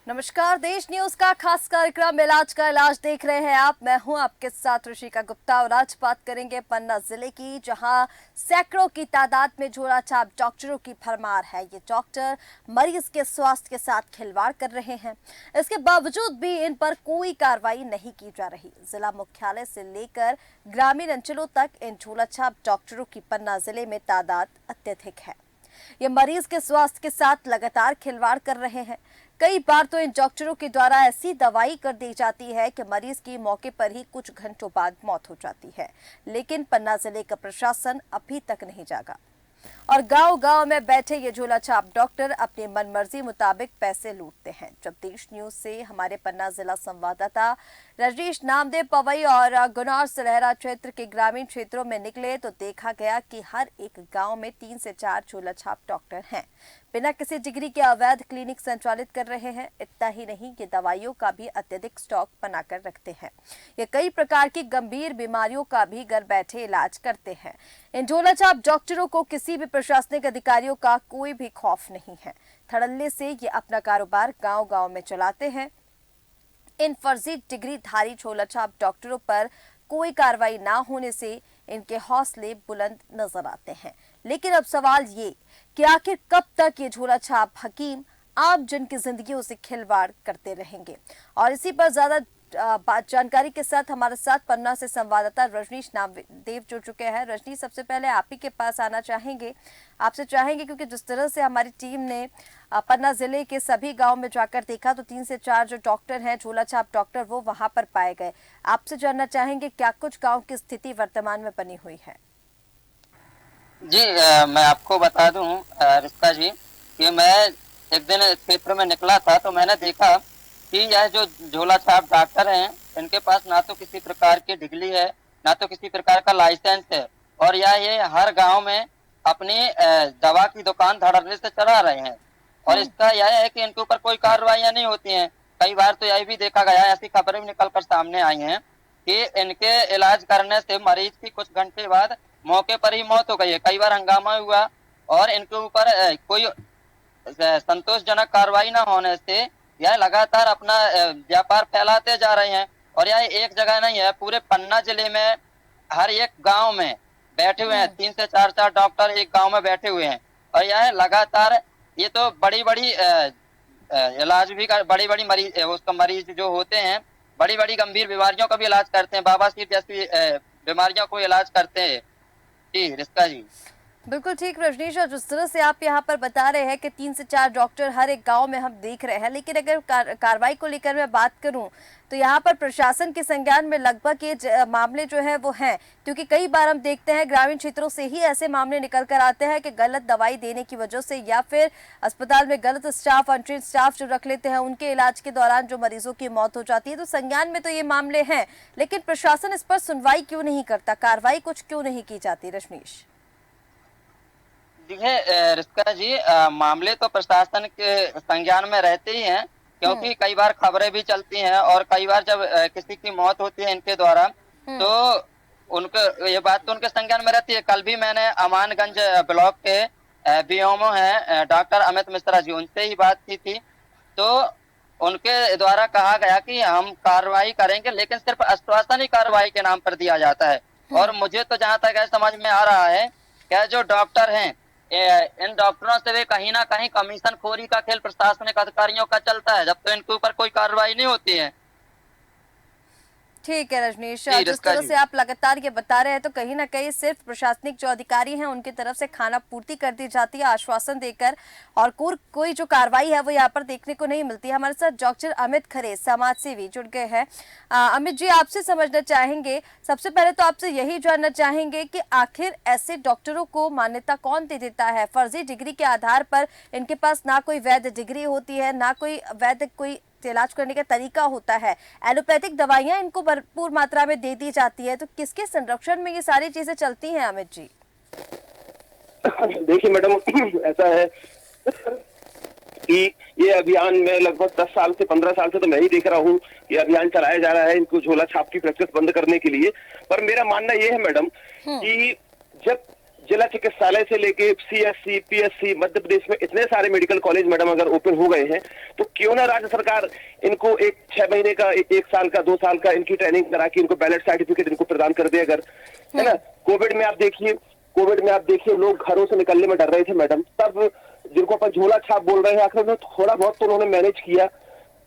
नमस्कार, देश न्यूज का खास कार्यक्रम इलाज का इलाज देख रहे हैं आप। मैं हूं आपके साथ ऋषिका गुप्ता और आज बात करेंगे पन्ना जिले की, जहां सैकड़ों की तादाद में झोला छाप डॉक्टरों की भरमार है। ये डॉक्टर मरीज के स्वास्थ्य के साथ खिलवाड़ कर रहे हैं, इसके बावजूद भी इन पर कोई कार्रवाई नहीं की जा रही। जिला मुख्यालय से लेकर ग्रामीण अंचलों तक इन झोला छाप डॉक्टरों की पन्ना जिले में तादाद अत्यधिक है। ये मरीज के स्वास्थ्य के साथ लगातार खिलवाड़ कर रहे हैं। कई बार तो इन डॉक्टरों के द्वारा ऐसी दवाई कर दी जाती है कि मरीज की मौके पर ही कुछ घंटों बाद मौत हो जाती है, लेकिन पन्ना जिले का प्रशासन अभी तक नहीं जागा और गांव-गांव में बैठे ये झोला छाप डॉक्टर अपनी मनमर्जी मुताबिक पैसे लूटते हैं। जब देश न्यूज से हमारे पन्ना जिला संवाददाता रजनीश नामदेव पवई और गुनार सलहरा क्षेत्र के ग्रामीण क्षेत्रों में निकले तो देखा गया कि हर एक गांव में 3 से 4 झोला छाप डॉक्टर हैं। बिना किसी डिग्री के अवैध क्लिनिक संचालित कर रहे हैं। इतना ही नहीं, ये दवाइयों का भी अत्यधिक स्टॉक बनाकर रखते हैं। ये कई प्रकार की गंभीर बीमारियों का भी घर बैठे इलाज करते हैं। इन झोला छाप डॉक्टरों को किसी भी प्रशासनिक अधिकारियों का कोई भी खौफ नहीं है। धड़ल्ले से ये अपना कारोबार गांव-गांव में चलाते हैं। इन फर्जी डिग्रीधारी झोला छाप डॉक्टरों पर कोई कार्रवाई ना होने से इनके हौसले बुलंद नजर आते हैं। लेकिन अब सवाल ये कि आखिर कब तक ये झोला छाप हकीम आम जन की जिंदगियों से खिलवाड़ करते रहेंगे। और इसी पर ज्यादा जानकारी के साथ हमारे साथ पन्ना से संवाददाता रजनीश नामदेव जुड़ चुके हैं। रजनीश, सबसे पहले आप ही के पास आना चाहेंगे, आपसे चाहेंगे क्योंकि जिस तरह से हमारी टीम ने पन्ना जिले के सभी गांव में जाकर देखा तो 3 से 4 जो डॉक्टर हैं, झोला छाप डॉक्टर, वो वहां पर पाए गए। आपसे जानना चाहेंगे क्या कुछ गाँव की स्थिति वर्तमान में बनी हुई है। जी मैं आपको बता दूं रिश्ता जी कि मैं एक दिन क्षेत्र में निकला था तो मैंने देखा कि यह जो झोला छाप डॉक्टर हैं, इनके पास ना तो किसी प्रकार की डिग्री है, ना तो किसी प्रकार का लाइसेंस है, और ये हर गांव में अपनी दवा की दुकान धड़ल्ले से चला रहे हैं। और इसका यह है कि इनके ऊपर कोई कार्रवाई नहीं होती हैं। कई बार तो यह भी देखा गया है, ऐसी खबरें भी निकल कर सामने आई हैं कि इनके इलाज करने से मरीज की कुछ घंटे बाद मौके पर ही मौत हो गई है। कई बार हंगामा हुआ और इनके ऊपर कोई संतोषजनक कार्रवाई न होने से यह लगातार अपना व्यापार फैलाते जा रहे हैं। और यह एक जगह नहीं है, पूरे पन्ना जिले में हर एक गांव में बैठे हुए हैं। 3 से 4 डॉक्टर एक गांव में बैठे हुए हैं और यह लगातार ये तो बड़ी बड़ी इलाज भी कर, बड़ी बड़ी मरीज उसका मरीज जो होते हैं, बड़ी बड़ी गंभीर बीमारियों का भी इलाज करते हैं, बवासीर जैसी बीमारियों को इलाज करते हैं। जी रिश्ता जी, बिल्कुल ठीक रजनीश, और जिस तरह से आप यहाँ पर बता रहे हैं कि 3 से 4 डॉक्टर हर एक गांव में हम देख रहे हैं, लेकिन अगर कार्रवाई को लेकर मैं बात करूं तो यहाँ पर प्रशासन के संज्ञान में लगभग ये मामले जो है वो हैं, क्योंकि कई बार हम देखते हैं ग्रामीण क्षेत्रों से ही ऐसे मामले निकल कर आते हैं कि गलत दवाई देने की वजह से या फिर अस्पताल में गलत स्टाफ, अनट्रेन्ड स्टाफ जो रख लेते हैं, उनके इलाज के दौरान जो मरीजों की मौत हो जाती है। तो संज्ञान में तो ये मामले हैं, लेकिन प्रशासन इस पर सुनवाई क्यों नहीं करता, कार्रवाई कुछ क्यों नहीं की जाती रजनीश? देखिए रिश्ता जी, मामले तो प्रशासन के संज्ञान में रहते ही हैं, क्योंकि कई बार खबरें भी चलती हैं और कई बार जब किसी की मौत होती है इनके द्वारा तो उनको ये बात तो उनके संज्ञान में रहती है। कल भी मैंने अमानगंज ब्लॉक के बीओमओ हैं डॉक्टर अमित मिश्रा जी, उनसे ही बात की थी। तो उनके द्वारा कहा गया कि हम कार्रवाई करेंगे, लेकिन सिर्फ आश्वासन ही कार्रवाई के नाम पर दिया जाता है। और मुझे तो जहाँ तक समझ में आ रहा है क्या जो डॉक्टर हैं, इन डॉक्टरों से भी कहीं ना कहीं कमीशन खोरी का खेल प्रशासनिक अधिकारियों का चलता है, जब तो इनके ऊपर कोई कार्रवाई नहीं होती है। ठीक है रजनीश, जिस तरह से आप लगातार ये बता रहे हैं तो कहीं ना कहीं सिर्फ प्रशासनिक जो अधिकारी हैं उनकी तरफ से खाना पूर्ति कर दी जाती है आश्वासन देकर, और कोई जो कार्रवाई है वो यहाँ पर देखने को नहीं मिलती है। हमारे साथ डॉक्टर अमित खरे, समाज सेवी, जुड़ गए हैं। अमित जी, आपसे समझना चाहेंगे, सबसे पहले तो आपसे यही जानना चाहेंगे कि आखिर ऐसे डॉक्टरों को मान्यता कौन दे देता है? फर्जी डिग्री के आधार पर इनके पास ना कोई वैध डिग्री होती है, ना कोई वैध कोई इलाज करने का तरीका होता है। एलोपैथिक दवाइयां इनको भरपूर मात्रा में दे दी जाती है, तो किसके संरक्षण में ये सारी चीजें चलती हैं अमित जी? देखिए मैडम, ऐसा है कि ये अभियान में लगभग 10 साल से 15 साल से तो मैं ही देख रहा हूँ ये अभियान चलाया जा रहा है इनको झोला छाप की प्रैक्टिस बंद करने के लिए। पर मेरा मानना ये है मैडम कि जिला चिकित्सालय से लेके CSC, PSC, मध्य प्रदेश में इतने सारे मेडिकल कॉलेज मैडम अगर ओपन हो गए हैं, तो क्यों ना राज्य सरकार इनको 6 महीने का, 1 साल का, 2 साल का इनकी ट्रेनिंग करा के इनको बैलेट सर्टिफिकेट इनको प्रदान कर दे अगर, है ना। कोविड में आप देखिए लोग घरों से निकलने में डर रहे थे मैडम, तब जिनको अपन झोला छाप बोल रहे हैं, आखिर में थोड़ा बहुत तो उन्होंने मैनेज किया।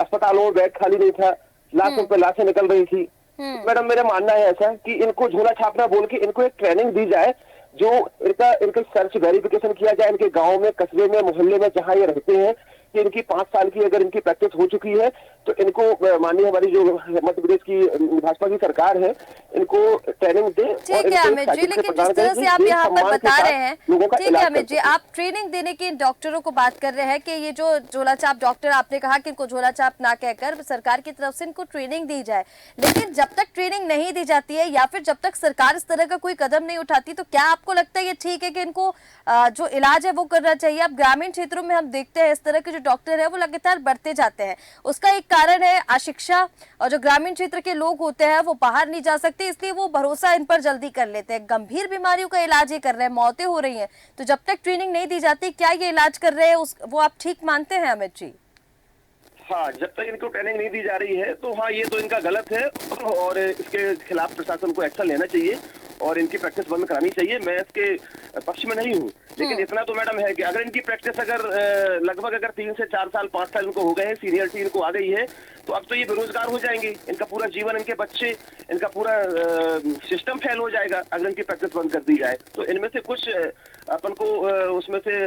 अस्पतालों में बेड खाली नहीं था, लाखों पे लाशें निकल रही थी। मैडम मेरा मानना है ऐसा कि इनको झोला छापना बोल के इनको एक ट्रेनिंग दी जाए, जो इनका सर्च वेरिफिकेशन किया जाए इनके गांव में, कस्बे में, मोहल्ले में जहां ये रहते हैं, कि इनकी 5 साल की अगर इनकी प्रैक्टिस हो चुकी है तो इनको माननीय हमारी जो मध्य प्रदेश की भाजपा की सरकार है, इनको ट्रेनिंग दे। ठीक है अमित जी, लेकिन जिस तरह से आप यहाँ पर बता रहे हैं, ठीक है अमित जी, आप ट्रेनिंग देने की डॉक्टरों को बात कर रहे हैं कि ये जो झोला छाप डॉक्टर, आपने कहा कि इनको झोला छाप ना कहकर सरकार की तरफ से इनको ट्रेनिंग दी जाए, लेकिन जब तक ट्रेनिंग नहीं दी जाती है या फिर जब तक सरकार इस तरह का कोई कदम नहीं उठाती, तो क्या आपको लगता है ये ठीक है कि इनको जो इलाज है वो करना चाहिए? अब ग्रामीण क्षेत्रों में हम देखते हैं इस तरह के जो डॉक्टर है वो लगातार बढ़ते जाते हैं। उसका एक कारण है अशिक्षा, और जो ग्रामीण क्षेत्र के लोग होते हैं वो बाहर नहीं जा सकते, इसलिए वो भरोसा इन पर जल्दी कर लेते हैं। गंभीर बीमारियों का इलाज ये कर रहे हैं, मौतें हो रही हैं, तो जब तक ट्रेनिंग नहीं दी जाती, क्या ये इलाज कर रहे हैं वो आप ठीक मानते हैं अमित जी? हाँ, जब तक इनको ट्रेनिंग नहीं दी जा रही है तो हाँ, ये तो इनका गलत है और इसके खिलाफ प्रशासन को एक्शन लेना चाहिए और इनकी प्रैक्टिस बंद करानी चाहिए। मैं इसके पक्ष में नहीं हूँ, लेकिन इतना तो मैडम है कि अगर इनकी प्रैक्टिस अगर लगभग अगर 3 से 4 साल, 5 साल इनको हो गए हैं, सीनियरिटी इनको आ गई है, तो अब तो ये बेरोजगार हो जाएंगे। इनका पूरा जीवन, इनके बच्चे, इनका पूरा सिस्टम फेल हो जाएगा अगर इनकी प्रैक्टिस बंद कर दी जाए। तो इनमें से कुछ अपन को उसमें से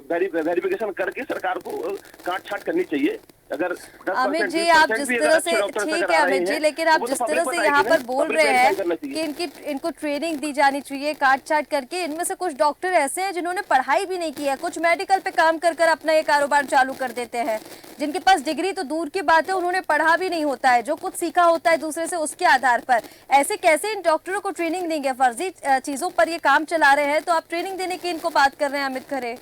वेरिफिकेशन करके सरकार को काट छाट करनी चाहिए। अगर अमित जी, आप जिस तरह से, ठीक है अमित जी, लेकिन आप जिस तरह से यहाँ पर बोल रहे हैं कि इनको ट्रेनिंग दी जानी चाहिए काट छाट करके, इनमें से कुछ डॉक्टर ऐसे हैं जिन्होंने पढ़ाई भी नहीं किया, कुछ मेडिकल पे काम कर कर अपना ये कारोबार चालू कर देते हैं, जिनके पास डिग्री तो दूर की बात है, उन्होंने पढ़ा भी नहीं होता है, जो कुछ सीखा होता है दूसरे से उसके आधार पर। ऐसे कैसे इन डॉक्टरों को ट्रेनिंग देंगे? फर्जी चीजों पर ये काम चला रहे हैं, तो आप ट्रेनिंग देने की इनको बात कर रहे हैं अमित खरे।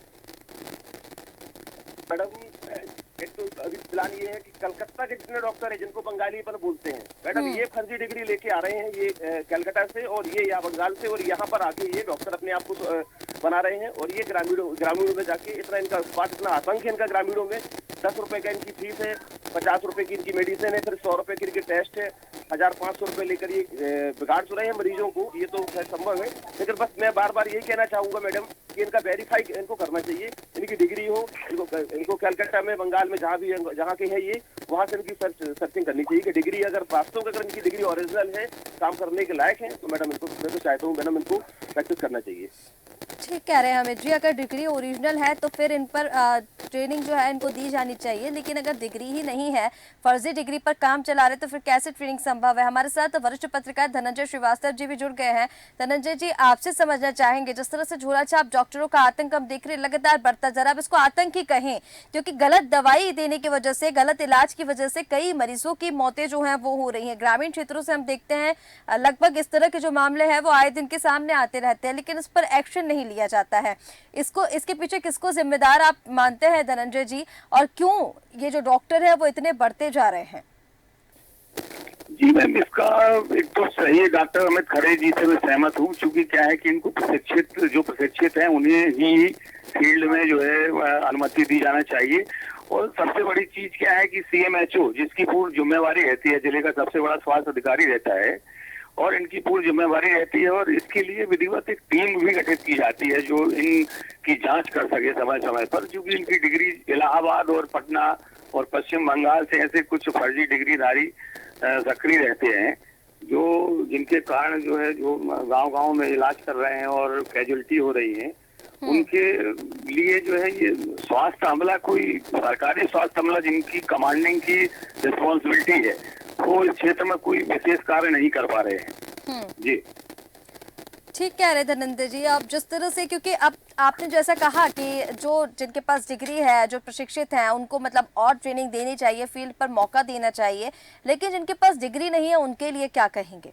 मैडम एक तो अभी प्लान ये है कि कलकत्ता के जितने डॉक्टर हैं जिनको बंगाली पर बोलते हैं मैडम, ये फर्जी डिग्री लेके आ रहे हैं, ये कलकत्ता से और ये या बंगाल से, और यहाँ पर आके ये डॉक्टर अपने आप को बना रहे हैं। और ये ग्रामीणों में जाके इतना इनका उत्पाद, इतना आतंक है इनका ग्रामीणों में। 10 रुपए का इनकी फीस है, 50 रुपए की इनकी मेडिसिन है, फिर 100 रुपए की इनके टेस्ट है, 1500 रुपए लेकर ये बिगाड़ रहे हैं मरीजों को। ये तो संभव है, लेकिन बस मैं बार बार यही कहना चाहूंगा मैडम कि इनका वेरीफाई इनको करना चाहिए, इनकी डिग्री हो, इनको कलकत्ता में, बंगाल में, जहाँ के है ये, वहाँ से इनकी सर्चिंग करनी चाहिए कि डिग्री अगर वास्तव में अगर इनकी डिग्री ओरिजिनल है, काम करने के लायक है, तो मैडम इनको, मैं तो चाहता हूँ मैडम इनको प्रैक्टिस करना चाहिए। ठीक कह रहे हैं अमित जी, अगर डिग्री ओरिजिनल है तो फिर इन पर ट्रेनिंग जो है इनको दी जानी चाहिए, लेकिन अगर डिग्री ही नहीं है, फर्जी डिग्री पर काम चला रहे, तो फिर कैसे ट्रेनिंग संभव है? हमारे साथ वरिष्ठ पत्रकार धनंजय श्रीवास्तव जी भी जुड़ गए हैं। धनंजय जी, आपसे समझना चाहेंगे, जिस तरह से झोला छाप डॉक्टरों का आतंक हम देख रहे हैं लगातार बढ़ता जा रहा है, अब इसको आतंक ही कहें, क्योंकि गलत दवाई देने की वजह से, गलत इलाज की वजह से कई मरीजों की मौतें जो है वो हो रही है। ग्रामीण क्षेत्रों से हम देखते हैं लगभग इस तरह के जो मामले हैं वो आए दिन के सामने आते रहते हैं, लेकिन इस पर एक्शन नहीं लिया जाता है। इसके पीछे किसको जिम्मेदार आप मानते हैं धनंजय जी, और क्यों ये जो डॉक्टर है वो इतने बढ़ते जा रहे हैं? जी मैम, इसका एक तो सही डॉक्टर अमित खरे जी से मैं सहमत हूँ, क्योंकि क्या है कि इनको प्रशिक्षित हैं उन्हें ही फील्ड में जो है अनुमति दी जाना चाहिए। और सबसे बड़ी चीज क्या है कि CMHO, जिसकी पूर्ण जिम्मेवारी रहती है, जिले का सबसे बड़ा स्वास्थ्य अधिकारी रहता है, और इनकी पूरी जिम्मेवारी रहती है, और इसके लिए विधिवत एक टीम भी गठित की जाती है जो इनकी जांच कर सके समय समय पर। क्योंकि इनकी डिग्री इलाहाबाद और पटना और पश्चिम बंगाल से ऐसे कुछ फर्जी डिग्रीधारी सक्रिय रहते हैं, जो जिनके कारण जो है जो गांव-गांव में इलाज कर रहे हैं और कैजुअलिटी हो रही है, उनके लिए जो है ये स्वास्थ्य अमला, कोई सरकारी स्वास्थ्य अमला जिनकी कमांडिंग की रिस्पॉन्सिबिलिटी है, वो इस क्षेत्र में कोई विशेष कार्य नहीं कर पा रहे हैं। जी ठीक कह रहे धनंजय जी, अब जिस तरह से, क्योंकि अब आपने जैसा कहा कि जो जिनके पास डिग्री है, जो प्रशिक्षित हैं, उनको मतलब और ट्रेनिंग देनी चाहिए, फील्ड पर मौका देना चाहिए, लेकिन जिनके पास डिग्री नहीं है उनके लिए क्या कहेंगे?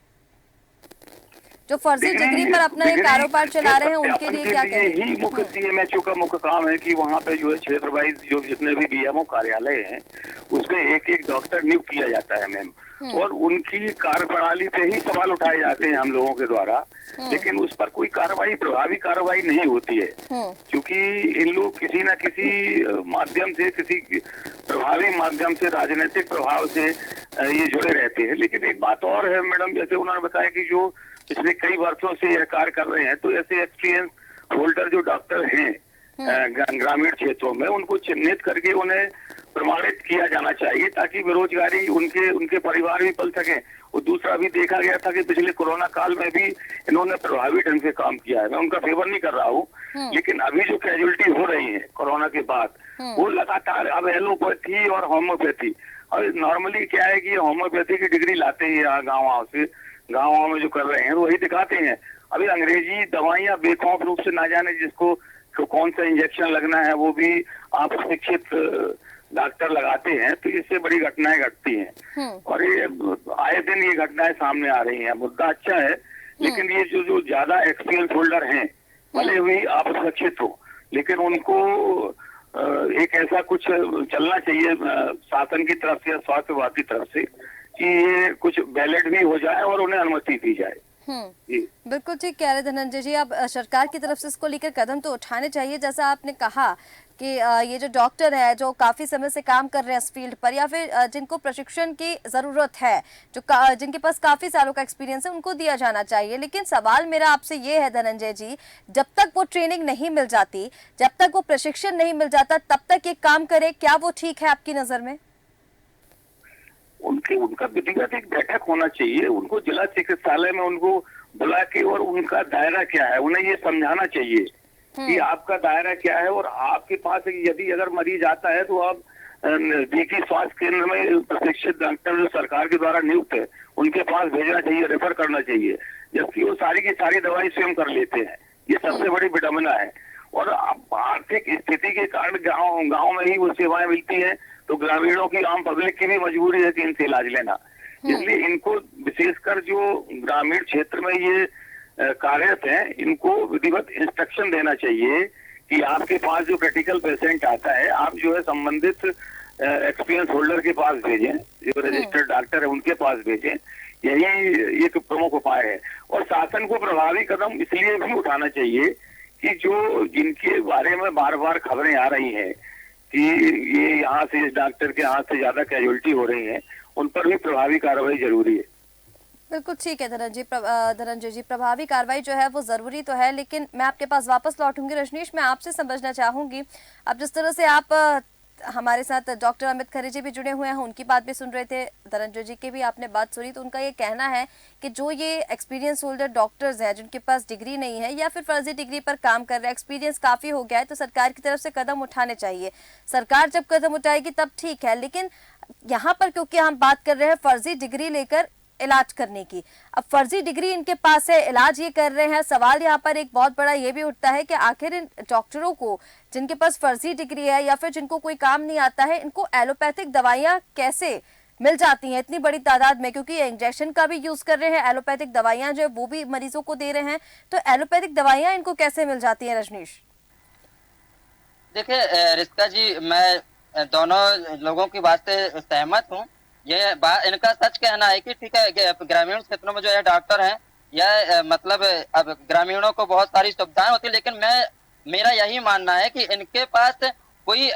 जो फर्जी डिग्री पर अपना एक कारोबार चला रहे हैं उनके लिए क्या कहेंगे? यही मुख्य CMHO का मुख्य काम है कि वहाँ पे जो है क्षेत्र वाइज जो जितने भी BMO कार्यालय हैं उसमें एक डॉक्टर नियुक्त किया जाता है मैम। और उनकी कार्यप्रणाली पे ही सवाल उठाए जाते हैं हम लोगों के द्वारा, लेकिन उस पर कोई कार्रवाई, प्रभावी कार्रवाई नहीं होती है, क्योंकि इन लोग किसी न किसी माध्यम से, किसी प्रभावी माध्यम से, राजनीतिक प्रभाव से ये जुड़े रहते हैं। लेकिन एक बात और है मैडम, जैसे उन्होंने बताया कि जो पिछले कई वर्षों से यह कार्य कर रहे हैं, तो ऐसे एक्सपीरियंस होल्डर जो डॉक्टर हैं ग्रामीण क्षेत्रों में, उनको चिन्हित करके उन्हें प्रमाणित किया जाना चाहिए, ताकि बेरोजगारी उनके परिवार भी पल सके। और दूसरा भी देखा गया था कि पिछले कोरोना काल में भी इन्होंने प्रभावी ढंग से काम किया है। मैं उनका फेवर नहीं कर रहा हूँ, लेकिन अभी जो कैजुअलिटी हो रही है कोरोना के बाद, वो लगातार अब एलोपैथी और होम्योपैथी, और नॉर्मली क्या है कि होम्योपैथी की डिग्री लाते हैं यहाँ गाँव में जो कर रहे हैं वही दिखाते हैं। अभी अंग्रेजी दवाइयाँ बेखौफ रूप से, ना जाने जिसको कौन सा इंजेक्शन लगना है वो भी आप शिक्षित डॉक्टर लगाते हैं, तो इससे बड़ी घटनाएं घटती हैं। और ये आए दिन ये घटनाएं सामने आ रही हैं। मुद्दा अच्छा है, लेकिन ये जो ज्यादा एक्सपीरियंस होल्डर हैं, भले हुई आप सुरक्षित हो, लेकिन उनको एक ऐसा कुछ चलना चाहिए शासन की तरफ से या स्वास्थ्य विभाग की तरफ से कि ये कुछ वैलिड भी हो जाए और उन्हें अनुमति दी जाए। बिल्कुल ठीक कह रहे धनंजय जी। अब सरकार की तरफ से इसको लेकर कदम तो उठाने चाहिए, जैसा आपने कहा कि ये जो डॉक्टर है जो काफी समय से काम कर रहे हैं इस फील्ड पर, या फिर जिनको प्रशिक्षण की जरूरत है, जिनके पास काफी सालों का एक्सपीरियंस है, उनको दिया जाना चाहिए। लेकिन सवाल मेरा आपसे ये है धनंजय जी, जब तक वो ट्रेनिंग नहीं मिल जाती, जब तक वो प्रशिक्षण नहीं मिल जाता, तब तक ये काम करे, क्या वो ठीक है आपकी नजर में? उनका व्यक्तिगत एक बैठक होना चाहिए, उनको जिला चिकित्सालय में उनको बुला के, और उनका दायरा क्या है उन्हें ये समझाना चाहिए कि आपका दायरा क्या है, और आपके पास यदि अगर मरीज आता है तो आप नजदीकी स्वास्थ्य केंद्र में प्रशिक्षित डॉक्टर जो सरकार के द्वारा नियुक्त है उनके पास भेजना चाहिए, रेफर करना चाहिए, जबकि वो सारी की सारी दवाई स्वयं कर लेते हैं। ये सबसे बड़ी विडंबना है। और आर्थिक स्थिति के कारण गाँव में ही वो सेवाएं मिलती है, तो ग्रामीणों की, आम पब्लिक की भी मजबूरी है कि इनसे इलाज लेना। इसलिए इनको विशेषकर जो ग्रामीण क्षेत्र में ये कार्यरत हैं, इनको विधिवत इंस्ट्रक्शन देना चाहिए कि आपके पास जो क्रिटिकल पेशेंट आता है, आप जो है संबंधित एक्सपीरियंस होल्डर के पास भेजें, जो रजिस्टर्ड डॉक्टर है उनके पास भेजें। यही एक प्रमुख उपाय है। और शासन को प्रभावी कदम इसलिए भी उठाना चाहिए कि जो जिनके बारे में बार बार खबरें आ रही हैं कि ये यहाँ से, इस डॉक्टर के हाथ से ज्यादा कैजुअलिटी हो रही है, उन पर भी प्रभावी कार्रवाई जरूरी है। बिल्कुल ठीक है धनंजय जी, प्रभावी कार्रवाई जो है वो जरूरी तो है, लेकिन मैं आपके पास वापस लौटूंगी। रजनीश, मैं आपसे समझना चाहूंगी, अब जिस तरह से आप हमारे साथ डॉक्टर अमित खरे जी भी जुड़े हुए हैं, उनकी बात भी सुन रहे थे, धनंजय जी की भी आपने बात सुनी, तो उनका ये कहना है कि जो ये एक्सपीरियंस होल्डर डॉक्टर्स हैं जिनके पास डिग्री नहीं है या फिर फर्जी डिग्री पर काम कर रहे हैं, एक्सपीरियंस काफी हो गया है, तो सरकार की तरफ से कदम उठाने चाहिए। सरकार जब कदम उठाएगी तब ठीक है, लेकिन यहाँ पर क्योंकि हम बात कर रहे हैं फर्जी डिग्री लेकर इलाज करने की, अब फर्जी डिग्री इनके पास है, इलाज ये कर रहे हैं, सवाल यहाँ पर एक बहुत बड़ा ये भी उठता है कि आखिर इन डॉक्टरों को जिनके पास फर्जी डिग्री है या फिर जिनको कोई काम नहीं आता है, इनको एलोपैथिक दवाइयाँ कैसे मिल जाती हैं इतनी बड़ी तादाद में, क्योंकि ये इंजेक्शन का भी यूज कर रहे हैं, एलोपैथिक दवाइयाँ जो है वो भी मरीजों को दे रहे हैं, तो एलोपैथिक दवाइयाँ इनको कैसे मिल जाती है? रजनीश, देखिए रिश्ता जी, मैं दोनों लोगों की बात से सहमत हूँ। ये बात, इनका सच कहना है कि ठीक है ग्रामीण क्षेत्रों में जो है डॉक्टर हैं, यह मतलब अब ग्रामीणों को बहुत सारी सुविधाएं होती है, लेकिन मेरा यही मानना है कि इनके पास कोई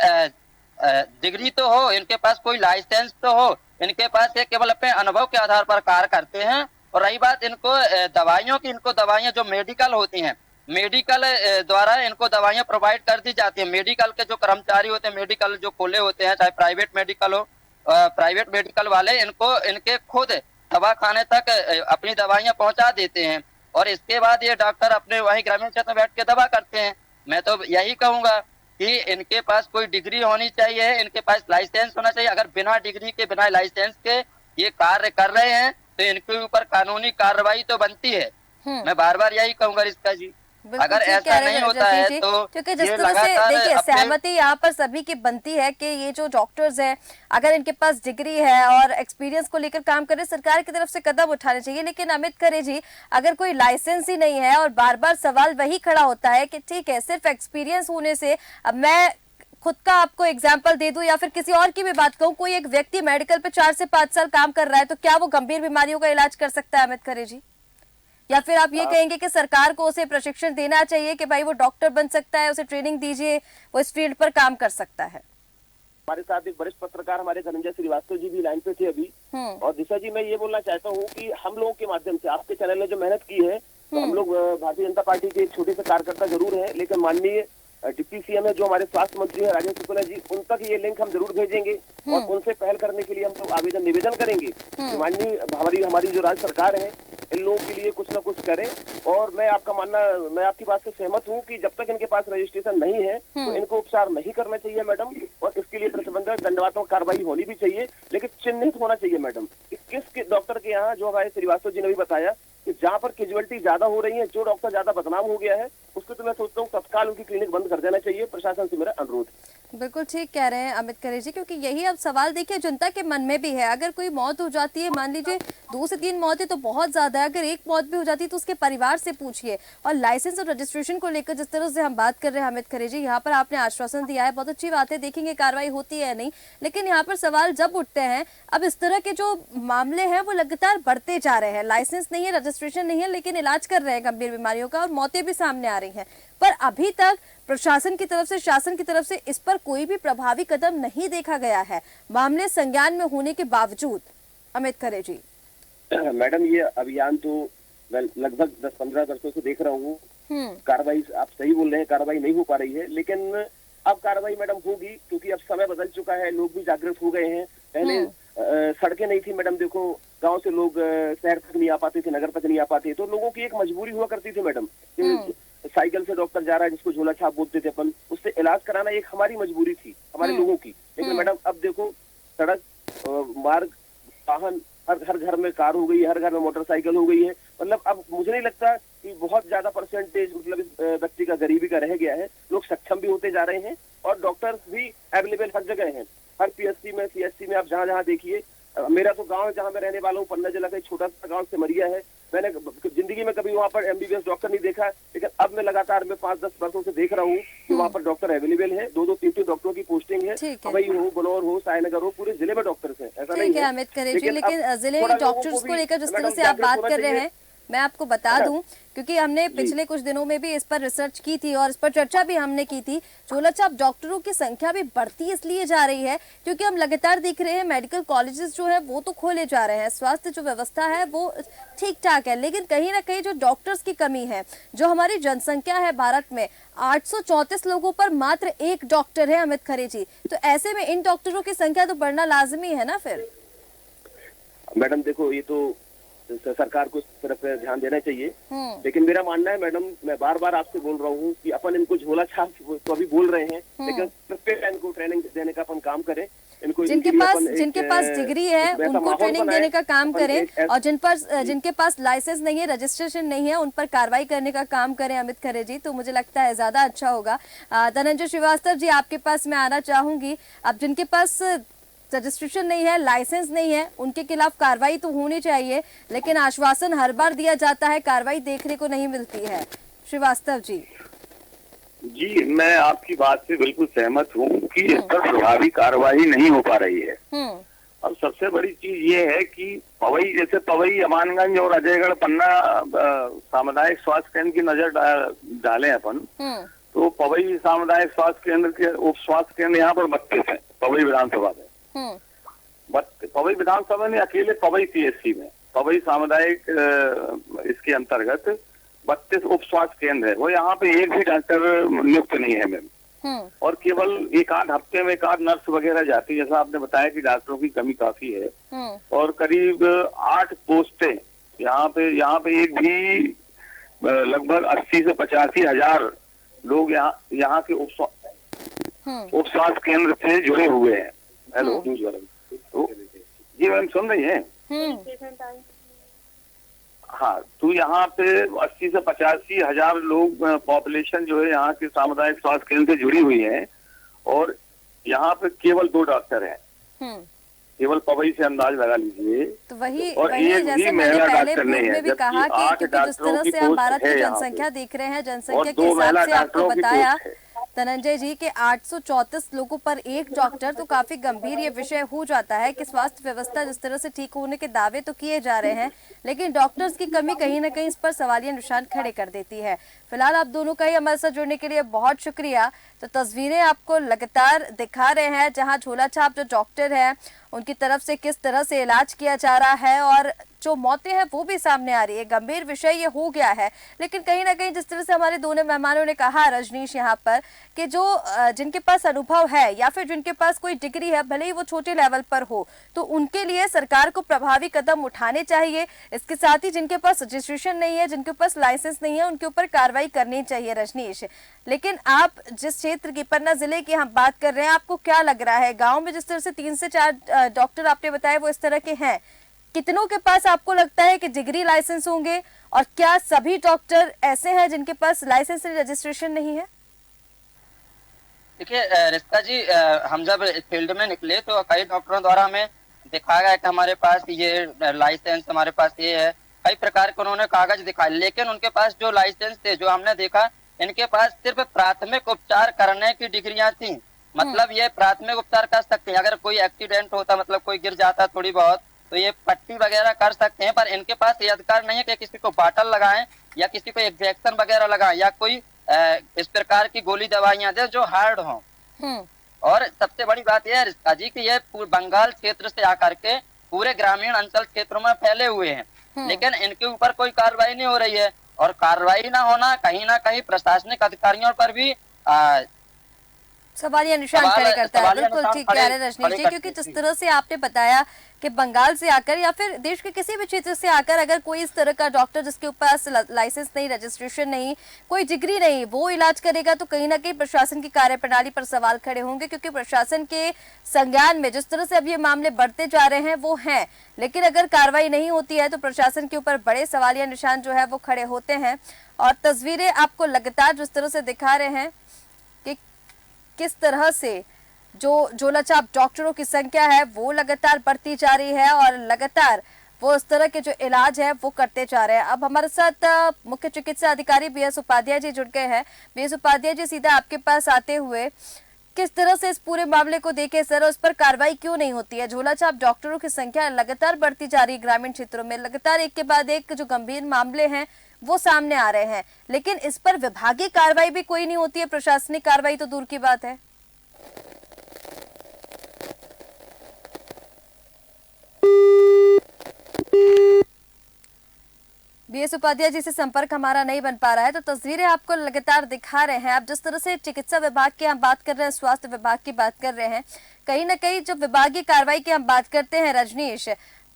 डिग्री तो हो, इनके पास कोई लाइसेंस तो हो, इनके पास ये केवल अपने अनुभव के आधार पर कार्य करते हैं। और रही बात इनको दवाइयों की, इनको दवाइयाँ जो मेडिकल होती हैं, मेडिकल द्वारा इनको दवाइयाँ प्रोवाइड कर दी जाती है। मेडिकल के जो कर्मचारी होते हैं, मेडिकल जो खोले होते हैं, चाहे प्राइवेट मेडिकल हो, प्राइवेट मेडिकल वाले इनके खुद दवा खाने तक अपनी दवाइयाँ पहुंचा देते हैं, और इसके बाद ये डॉक्टर अपने वही ग्रामीण क्षेत्र में बैठ के दवा करते हैं। मैं तो यही कहूंगा कि इनके पास कोई डिग्री होनी चाहिए, इनके पास लाइसेंस होना चाहिए। अगर बिना डिग्री के, बिना लाइसेंस के ये कार्य कर रहे हैं तो इनके ऊपर कानूनी कार्रवाई तो बनती है। मैं बार बार यही कहूंगा रिश्ता जी, अगर ऐसा नहीं होता है तो, क्योंकि जिस तरह से देखिए सहमति यहाँ पर सभी की बनती है कि ये जो डॉक्टर्स हैं, अगर इनके पास डिग्री है और एक्सपीरियंस को लेकर काम कर रहे, सरकार की तरफ से कदम उठाने चाहिए। लेकिन अमित खरे जी, अगर कोई लाइसेंस ही नहीं है और बार बार सवाल वही खड़ा होता है कि ठीक है सिर्फ एक्सपीरियंस होने से अब मैं खुद का आपको एग्जाम्पल दे दूं या फिर किसी और की भी बात कहूं, कोई एक व्यक्ति मेडिकल पे 4 से 5 साल काम कर रहा है तो क्या वो गंभीर बीमारियों का इलाज कर सकता है अमित खरे जी? या फिर आप ये कहेंगे कि सरकार को उसे प्रशिक्षण देना चाहिए कि भाई वो डॉक्टर बन सकता है, उसे ट्रेनिंग दीजिए, वो इस फील्ड पर काम कर सकता है? हमारे साथ एक वरिष्ठ पत्रकार हमारे धनंजय श्रीवास्तव जी भी लाइन पे थे अभी। और दिशा जी, मैं ये बोलना चाहता हूँ कि हम लोगों के माध्यम से आपके चैनल ने जो मेहनत की है, तो हम लोग भारतीय जनता पार्टी के एक छोटे से कार्यकर्ता जरूर हैं, लेकिन माननीय डिप्टी सीएम है जो हमारे स्वास्थ्य मंत्री है राजेश शुक्ला जी, उन तक ये लिंक हम जरूर भेजेंगे और उनसे पहल करने के लिए हम लोग आवेदन निवेदन करेंगे। माननीय हमारी जो राज्य सरकार है इन लोगों के लिए कुछ ना कुछ करें। और मैं आपकी बात से सहमत हूँ कि जब तक इनके पास रजिस्ट्रेशन नहीं है तो इनको उपचार नहीं करना चाहिए मैडम, और इसके लिए प्रतिबंधक दंडात्मक कार्रवाई होनी भी चाहिए, लेकिन चिन्हित होना चाहिए मैडम किस डॉक्टर के यहाँ, जो हमारे श्रीवास्तव जी ने भी बताया कि जहाँ पर कैजुअलिटी ज्यादा हो रही है, जो डॉक्टर ज्यादा बदनाम हो गया है, उसको तो मैं सोचता हूँ तत्काल उनकी क्लिनिक बंद कर देना चाहिए। प्रशासन से मेरा अनुरोध। बिल्कुल ठीक कह रहे हैं अमित खरे जी, क्योंकि यही अब सवाल देखिए जनता के मन में भी है। अगर कोई मौत हो जाती है, मान लीजिए 2 से 3 मौतें तो बहुत ज्यादा है, अगर एक मौत भी हो जाती है तो उसके परिवार से पूछिए। और लाइसेंस और रजिस्ट्रेशन को लेकर जिस तरह से हम बात कर रहे हैं अमित खरे जी, यहाँ पर आपने आश्वासन दिया है, बहुत अच्छी बात है, देखेंगे कार्रवाई होती है नहीं, लेकिन यहाँ पर सवाल जब उठते हैं, अब इस तरह के जो मामले हैं वो लगातार बढ़ते जा रहे हैं। लाइसेंस नहीं है, रजिस्ट्रेशन नहीं है, लेकिन इलाज कर रहे हैं गंभीर बीमारियों का, और मौतें भी सामने आ रही हैं, पर अभी तक प्रशासन की तरफ से, शासन की तरफ से इस पर कोई भी प्रभावी कदम नहीं देखा गया है, मामले संज्ञान में होने के बावजूद। अमित खरे जी, मैडम ये अभियान तो मैं लगभग 10-15 वर्षों से देख रहा हूँ। कार्रवाई, आप सही बोल रहे हैं, कार्रवाई नहीं हो पा रही है, लेकिन अब कार्रवाई मैडम होगी, क्योंकि अब समय बदल चुका है, लोग भी जागृत हो गए हैं। पहले सड़कें नहीं थी मैडम, देखो गांव से लोग शहर तक नहीं आ पाते थे, नगर तक नहीं आ पाते, तो लोगों की एक मजबूरी हुआ करती थी मैडम। साइकिल से डॉक्टर जा रहा है, जिसको झोला छाप बोलते थे अपन, उससे इलाज कराना एक हमारी मजबूरी थी, हमारे लोगों की। लेकिन मैडम अब देखो सड़क, मार्ग, वाहन, हर घर में कार हो गई है, हर घर में मोटरसाइकिल हो गई है। मतलब अब मुझे नहीं लगता कि बहुत ज्यादा परसेंटेज मतलब इस व्यक्ति का गरीबी का रह गया है। लोग सक्षम भी होते जा रहे हैं और डॉक्टर्स भी अवेलेबल हर जगह हैं, हर पीएचसी में, सीएचसी में, आप जहाँ जहाँ देखिए। मेरा तो गांव जहाँ मैं रहने वाला हूँ, पन्ना जिला का एक छोटा सा गांव सिमरिया है। मैंने जिंदगी में कभी वहाँ पर एमबीबीएस डॉक्टर नहीं देखा, लेकिन अब मैं लगातार 5-10 वर्षों से देख रहा हूँ कि वहाँ पर डॉक्टर अवेलेबल है। 2-3 डॉक्टरों की पोस्टिंग है, मुंबई हो, बनौर हो, सायनगर हो, पूरे जिले में डॉक्टर्स हैं, ऐसा नहीं है अमित खरे जी। लेकिन जिले में डॉक्टर्स को लेकर जिस तरह से आप बात कर रहे हैं, मैं आपको बता दूं, क्योंकि हमने पिछले कुछ दिनों में भी इस पर रिसर्च की थी और इस पर चर्चा भी हमने की थी। झोला छाप डॉक्टरों की संख्या भी बढ़ती इसलिए जा रही है क्योंकि हम लगातार देख रहे हैं मेडिकल कॉलेजेस जो है वो तो खोले जा रहे हैं, स्वास्थ्य जो व्यवस्था है वो ठीक ठाक है, लेकिन कहीं ना कहीं जो डॉक्टर्स की कमी है, जो हमारी जनसंख्या है भारत में 834 लोगों पर मात्र 1 डॉक्टर है अमित खरे जी, तो ऐसे में इन डॉक्टरों की संख्या तो बढ़ना लाजमी है ना। फिर मैडम देखो, ये तो सरकार को इस तरफ ध्यान देना चाहिए, लेकिन मेरा मानना है मैडम, मैं बार बार आपसे बोल रहा हूँ कि अपन इनको झोला छाप तो अभी बोल रहे हैं, लेकिन कृपया इनको ट्रेनिंग देने का अपन काम करें। इनको जिनके पास डिग्री है उनको ट्रेनिंग देने का काम करें, और जिनके पास लाइसेंस नहीं है, रजिस्ट्रेशन नहीं है, उन पर कार्रवाई करने का काम करें अमित खरे जी, तो मुझे लगता है ज्यादा अच्छा होगा। धनंजय श्रीवास्तव जी, आपके पास मैं आना चाहूंगी। अब जिनके पास रजिस्ट्रेशन नहीं है, लाइसेंस नहीं है, उनके खिलाफ कार्रवाई तो होनी चाहिए, लेकिन आश्वासन हर बार दिया जाता है, कार्रवाई देखने को नहीं मिलती है। श्रीवास्तव जी। जी, मैं आपकी बात से बिल्कुल सहमत हूँ कि इस पर प्रभावी कार्रवाई नहीं हो पा रही है। और सबसे बड़ी चीज ये है कि पवई, जैसे पवई, अमानगंज और अजयगढ़ पन्ना सामुदायिक स्वास्थ्य केंद्र की नजर डालें अपन, तो पवई सामुदायिक स्वास्थ्य केंद्र के उप स्वास्थ्य केंद्र यहाँ पर 32 है पवई विधानसभा में। पवई विधानसभा में अकेले पवई सीएचसी में, पवई सामुदायिक इसके अंतर्गत 32 उप स्वास्थ्य केंद्र है, वो यहाँ पे एक भी डॉक्टर नियुक्त नहीं है मैम। और केवल 1-8 हफ्ते में 1-8 नर्स वगैरह जाती है, जैसा आपने बताया कि डॉक्टरों की कमी काफी है। और करीब 8 पोस्टें यहाँ पे एक भी लगभग 80 से 85 हजार लोग यहाँ के उप स्वास्थ्य केंद्र से जुड़े हुए हैं। हेलो, तो जी मैम सुन रही हैं? हाँ, तो यहाँ पे 80 से 85 हजार लोग पॉपुलेशन जो है यहाँ के सामुदायिक स्वास्थ्य केंद्र से जुड़ी हुई है, और यहाँ पे केवल 2 डॉक्टर हैं, केवल पवई से अंदाज लगा लीजिए। तो वही और एक भी महिला डॉक्टर नहीं है, भी कहा कि जिस तरह से हम भारत की जनसंख्या देख रहे हैं, जनसंख्या के हिसाब से आपको बताया धनंजय जी के 834 लोगों पर एक डॉक्टर, तो काफी गंभीर ये विषय हो जाता है कि स्वास्थ्य व्यवस्था जिस तरह से ठीक होने के दावे तो किए जा रहे हैं, लेकिन डॉक्टर्स की कमी कहीं ना कहीं इस पर सवालिया निशान खड़े कर देती है। फिलहाल आप दोनों का ही हमारे साथ जुड़ने के लिए बहुत शुक्रिया। तो तस्वीरें आपको लगातार दिखा रहे हैं जहां झोला छाप जो डॉक्टर है उनकी तरफ से किस तरह से इलाज किया जा रहा है और जो मौतें हैं वो भी सामने आ रही है। गंभीर विषय ये हो गया है, लेकिन कहीं ना कहीं जिस तरह से हमारे दोनों मेहमानों ने कहा रजनीश यहाँ पर कि जो जिनके पास अनुभव है या फिर जिनके पास कोई डिग्री है, भले ही वो छोटे लेवल पर हो, तो उनके लिए सरकार को प्रभावी कदम उठाने चाहिए। इसके साथ ही जिनके पास रजिस्ट्रेशन नहीं है, जिनके पास लाइसेंस नहीं है, उनके ऊपर कार्रवाई करनी चाहिए रजनीश। लेकिन आप जिस क्षेत्र की पन्ना जिले की हम बात कर रहे हैं, आपको क्या लग रहा है गाँव में जिस तरह से 3 से 4 डॉक्टर आपने बताया वो इस तरह के हैं, कितनों के पास आपको लगता है कि डिग्री लाइसेंस होंगे और क्या सभी डॉक्टर ऐसे हैं जिनके पास लाइसेंस रजिस्ट्रेशन नहीं है? देखिए रिश्ता जी, हम जब फील्ड में निकले तो कई डॉक्टरों द्वारा हमें दिखाया गया कि हमारे पास ये लाइसेंस, हमारे पास ये है, कई प्रकार के उन्होंने कागज दिखाए, लेकिन उनके पास जो लाइसेंस थे, जो हमने देखा, इनके पास सिर्फ प्राथमिक उपचार करने की डिग्रियां थी। मतलब ये प्राथमिक उपचार कर सकते हैं, अगर कोई एक्सीडेंट होता, मतलब कोई गिर जाता थोड़ी बहुत, तो ये पट्टी वगैरह कर सकते हैं, पर इनके पास ये अधिकार नहीं है कि किसी को बाटल लगाएं या किसी को इंजेक्शन वगैरह लगाएं या कोई इस प्रकार की गोली दवाइयां दे जो हार्ड हो। और सबसे बड़ी बात यह है रिश्ता जी कि ये बंगाल क्षेत्र से आकर के पूरे ग्रामीण अंचल क्षेत्रों में फैले हुए हैं, लेकिन इनके ऊपर कोई कार्रवाई नहीं हो रही है। और कार्रवाई ना होना कहीं ना कहीं प्रशासनिक अधिकारियों पर भी सवालिया निशान खड़े करता है। बिल्कुल ठीक कह रहे हैं रजनीश जी, क्योंकि जिस तरह से आपने बताया कि बंगाल से आकर या फिर देश के किसी भी क्षेत्र से आकर अगर कोई इस तरह का डॉक्टर जिसके पास लाइसेंस नहीं, रजिस्ट्रेशन नहीं, कोई डिग्री नहीं, वो इलाज करेगा तो कहीं ना कहीं प्रशासन की कार्यप्रणाली पर सवाल खड़े होंगे, क्योंकि प्रशासन के संज्ञान में जिस तरह से अब ये मामले बढ़ते जा रहे हैं वो हैं, लेकिन अगर कार्रवाई नहीं होती है तो प्रशासन के ऊपर बड़े सवालिया निशान जो है वो खड़े होते हैं। और तस्वीरें आपको लगातार जिस तरह से दिखा रहे हैं कि किस तरह से जो झोला छाप डॉक्टरों की संख्या है वो लगातार बढ़ती जा रही है और लगातार वो इस तरह के जो इलाज है वो करते जा रहे हैं। अब हमारे साथ मुख्य चिकित्सा अधिकारी बीएस उपाध्याय जी जुड़ गए हैं। बीएस उपाध्याय जी, सीधा आपके पास आते हुए किस तरह से इस पूरे मामले को देखे सर, उस पर कार्रवाई क्यों नहीं होती है? झोला छाप डॉक्टरों की संख्या लगातार बढ़ती जा रही है ग्रामीण क्षेत्रों में, लगातार एक के बाद एक जो गंभीर मामले हैं वो सामने आ रहे हैं, लेकिन इस पर विभागीय कार्रवाई भी कोई नहीं होती है, प्रशासनिक कार्रवाई तो दूर की बात है। बीएस उपाध्याय जी से संपर्क हमारा नहीं बन पा रहा है, तो तस्वीरें आपको लगातार दिखा रहे हैं। आप जिस तरह से चिकित्सा विभाग की हम बात कर रहे हैं, स्वास्थ्य विभाग की बात कर रहे हैं, कहीं ना कहीं जब विभागीय कार्रवाई की हम बात करते हैं रजनीश,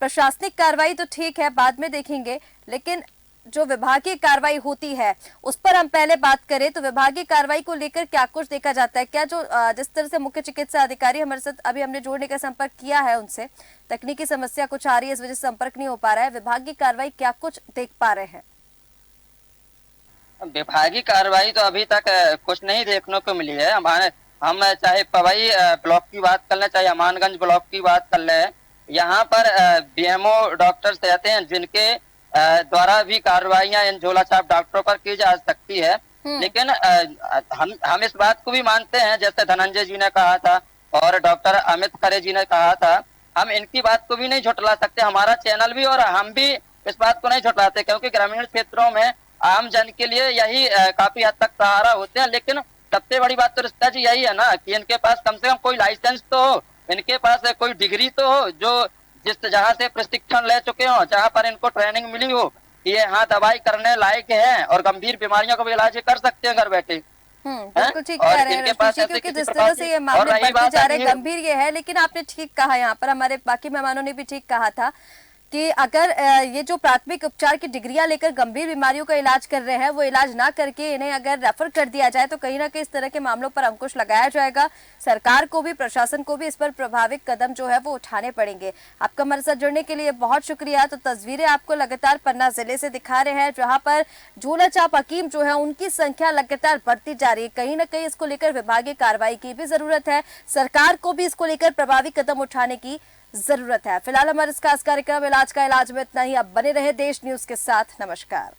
प्रशासनिक कार्रवाई तो ठीक है बाद में देखेंगे, लेकिन जो विभागीय कार्रवाई होती है उस पर हम पहले बात करें तो विभागीय कार्रवाई को लेकर क्या कुछ देखा जाता है? क्या जो जिस तरह से मुख्य चिकित्सा अधिकारी हमारे साथ अभी हमने जोड़ने का संपर्क किया है, उनसे तकनीकी समस्या कुछ आ रही है, इस वजह से संपर्क नहीं हो पा रहा है, विभागीय कार्रवाई क्या कुछ देख पा रहे हैं? विभागीय कार्रवाई तो अभी तक कुछ नहीं देखने को मिली है। हम चाहे पवई ब्लॉक की बात कर लें, चाहे अमानगंज ब्लॉक की बात कर लें, यहाँ पर बीएमओ डॉक्टर्स रहते हैं जिनके द्वारा भी कार्रवाइयां इन झोला छाप डॉक्टरों पर की जा सकती है। लेकिन हम इस बात को भी मानते हैं, जैसे धनंजय जी ने कहा था और डॉक्टर अमित खरे जी ने कहा था, हम इनकी बात को भी नहीं झुठला सकते, हमारा चैनल भी और हम भी इस बात को नहीं झुठलाते, क्योंकि ग्रामीण क्षेत्रों में आम जन के लिए यही काफी हद तक सहारा होते हैं। लेकिन सबसे बड़ी बात तो रिश्ता जी यही है ना कि इनके पास कम से कम कोई लाइसेंस तो हो, इनके पास कोई डिग्री तो हो, जो जहाँ से प्रशिक्षण ले चुके हो, जहाँ पर इनको ट्रेनिंग मिली हो कि ये हाँ दवाई करने लायक है और गंभीर बीमारियों का भी इलाज कर सकते हैं घर बैठे। बिल्कुल ठीक कह रहे हैं क्योंकि जिस तरह से ये मामले बढ़ते जा रहे हैं, गंभीर ये है, लेकिन आपने ठीक कहा, यहाँ पर हमारे बाकी मेहमानों ने भी ठीक कहा था कि अगर ये जो प्राथमिक उपचार की डिग्रियां लेकर गंभीर बीमारियों का इलाज कर रहे हैं वो इलाज ना करके इन्हें अगर रेफर कर दिया जाए तो कहीं ना कहीं इस तरह के मामलों पर अंकुश लगाया जाएगा। सरकार को भी, प्रशासन को भी इस पर प्रभावी कदम जो है वो उठाने पड़ेंगे। आपका हमारे साथ जुड़ने के लिए बहुत शुक्रिया। तो तस्वीरें आपको लगातार पन्ना जिले से दिखा रहे हैं जहाँ पर झोला छाप हकीम जो है उनकी संख्या लगातार बढ़ती जा रही है। कहीं ना कहीं इसको लेकर विभागीय कार्रवाई की भी जरूरत है, सरकार को भी इसको लेकर प्रभावी कदम उठाने की जरूरत है। फिलहाल हमारे इस खास कार्यक्रम इलाज का इलाज में इतना ही। अब बने रहे देश न्यूज के साथ। नमस्कार।